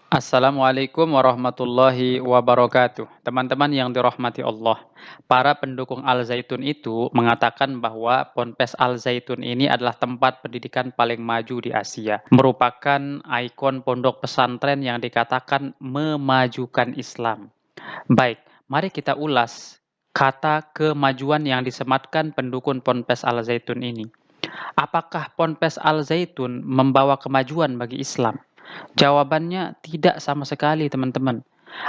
Assalamualaikum warahmatullahi wabarakatuh. Teman-teman yang dirahmati Allah, para pendukung Al Zaitun itu mengatakan bahwa Ponpes Al Zaitun ini adalah tempat pendidikan paling maju di Asia, merupakan ikon pondok pesantren yang dikatakan memajukan Islam. Baik, mari kita ulas kata kemajuan yang disematkan pendukung Ponpes Al Zaitun ini. Apakah Ponpes Al Zaitun membawa kemajuan bagi Islam? Jawabannya tidak sama sekali, teman-teman.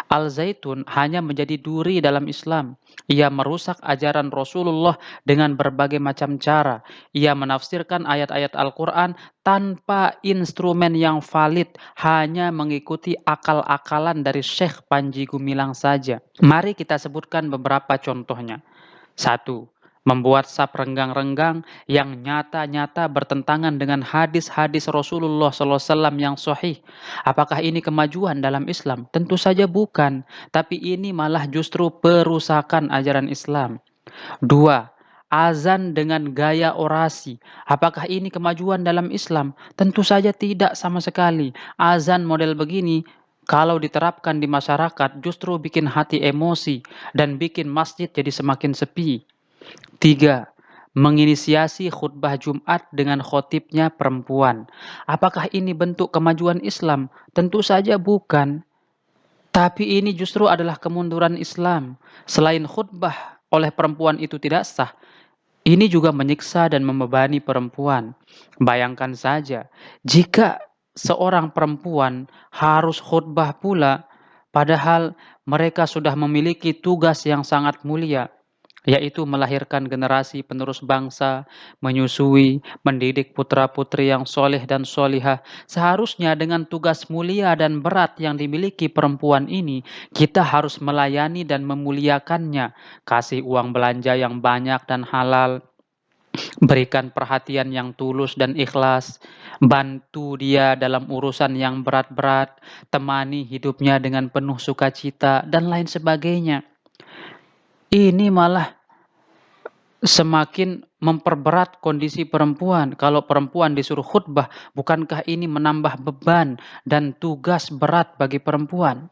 Al-Zaitun hanya menjadi duri dalam Islam. Ia merusak ajaran Rasulullah dengan berbagai macam cara. Ia menafsirkan ayat-ayat Al-Quran tanpa instrumen yang valid, hanya mengikuti akal-akalan dari Syekh Panji Gumilang saja. Mari kita sebutkan beberapa contohnya. Satu, membuat sap renggang-renggang yang nyata-nyata bertentangan dengan hadis-hadis Rasulullah SAW yang sahih. Apakah ini kemajuan dalam Islam? Tentu saja bukan, tapi ini malah justru perusakan ajaran Islam. Dua, azan dengan gaya orasi. Apakah ini kemajuan dalam Islam? Tentu saja tidak sama sekali. Azan model begini kalau diterapkan di masyarakat justru bikin hati emosi dan bikin masjid jadi semakin sepi. Tiga, menginisiasi khutbah Jumat dengan khotibnya perempuan. Apakah ini bentuk kemajuan Islam? Tentu saja bukan. Tapi ini justru adalah kemunduran Islam. Selain khutbah oleh perempuan itu tidak sah, ini juga menyiksa dan membebani perempuan. Bayangkan saja, jika seorang perempuan harus khutbah pula, padahal mereka sudah memiliki tugas yang sangat mulia, yaitu melahirkan generasi penerus bangsa, menyusui, mendidik putra-putri yang soleh dan solihah. Seharusnya dengan tugas mulia dan berat yang dimiliki perempuan ini, kita harus melayani dan memuliakannya, kasih uang belanja yang banyak dan halal, berikan perhatian yang tulus dan ikhlas, bantu dia dalam urusan yang berat-berat, temani hidupnya dengan penuh sukacita, dan lain sebagainya. Ini malah semakin memperberat kondisi perempuan. Kalau perempuan disuruh khutbah, bukankah ini menambah beban dan tugas berat bagi perempuan?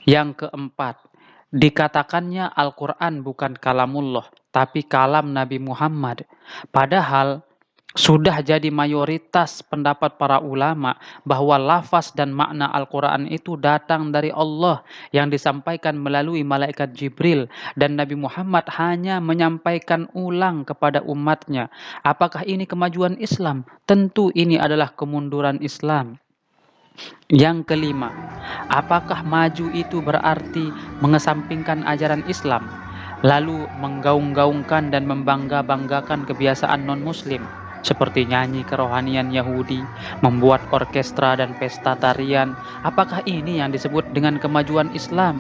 Yang keempat, dikatakannya Al-Quran bukan kalamullah, tapi kalam Nabi Muhammad. Padahal sudah jadi mayoritas pendapat para ulama bahwa lafaz dan makna Al-Quran itu datang dari Allah yang disampaikan melalui malaikat Jibril, dan Nabi Muhammad hanya menyampaikan ulang kepada umatnya. Apakah ini kemajuan Islam? Tentu ini adalah kemunduran Islam. Yang kelima, apakah maju itu berarti mengesampingkan ajaran Islam, lalu menggaung-gaungkan dan membangga-banggakan kebiasaan non-Muslim, seperti nyanyi kerohanian Yahudi, membuat orkestra dan pesta tarian? Apakah ini yang disebut dengan kemajuan Islam?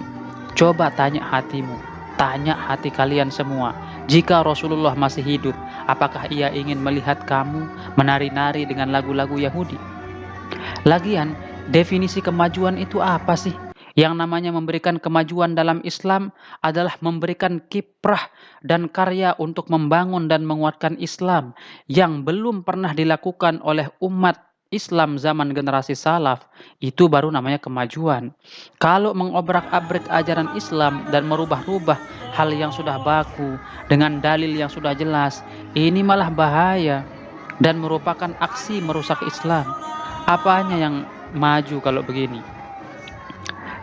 Coba tanya hatimu, tanya hati kalian semua. Jika Rasulullah masih hidup, apakah ia ingin melihat kamu menari-nari dengan lagu-lagu Yahudi? Lagian, definisi kemajuan itu apa sih? Yang namanya memberikan kemajuan dalam Islam adalah memberikan kiprah dan karya untuk membangun dan menguatkan Islam yang belum pernah dilakukan oleh umat Islam zaman generasi salaf. Itu baru namanya kemajuan. Kalau mengobrak-abrik ajaran Islam dan merubah-rubah hal yang sudah baku dengan dalil yang sudah jelas, ini malah bahaya dan merupakan aksi merusak Islam. Apanya yang maju kalau begini?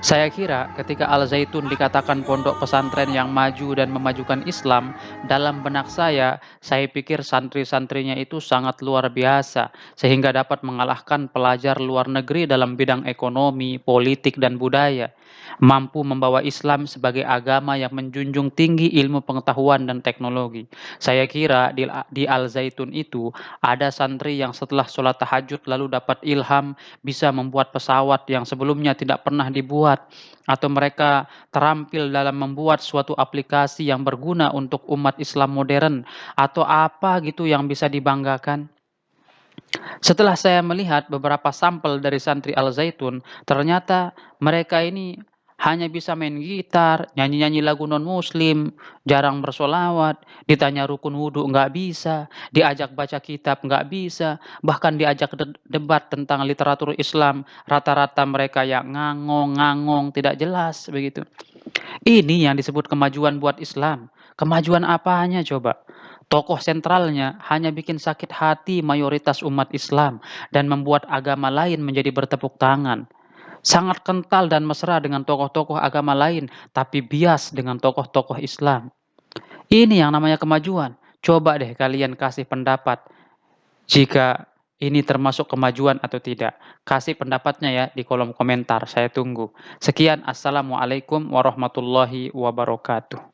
Saya kira ketika Al Zaitun dikatakan pondok pesantren yang maju dan memajukan Islam, dalam benak saya pikir santri-santrinya itu sangat luar biasa, sehingga dapat mengalahkan pelajar luar negeri dalam bidang ekonomi, politik, dan budaya. Mampu membawa Islam sebagai agama yang menjunjung tinggi ilmu pengetahuan dan teknologi. Saya kira di Al Zaitun itu ada santri yang setelah sholat tahajud lalu dapat ilham bisa membuat pesawat yang sebelumnya tidak pernah dibuat, atau mereka terampil dalam membuat suatu aplikasi yang berguna untuk umat Islam modern, atau apa gitu yang bisa dibanggakan. Setelah saya melihat beberapa sampel dari santri Al Zaitun, ternyata mereka ini hanya bisa main gitar, nyanyi-nyanyi lagu non-muslim, jarang bersolawat, ditanya rukun wudhu nggak bisa, diajak baca kitab nggak bisa, bahkan diajak debat tentang literatur Islam, rata-rata mereka yang ngangong-ngangong, tidak jelas, begitu. Ini yang disebut kemajuan buat Islam. Kemajuan apanya coba? Tokoh sentralnya hanya bikin sakit hati mayoritas umat Islam dan membuat agama lain menjadi bertepuk tangan. Sangat kental dan mesra dengan tokoh-tokoh agama lain, tapi bias dengan tokoh-tokoh Islam. Ini yang namanya kemajuan. Coba deh kalian kasih pendapat jika ini termasuk kemajuan atau tidak. Kasih pendapatnya ya di kolom komentar, saya tunggu. Sekian, assalamualaikum warahmatullahi wabarakatuh.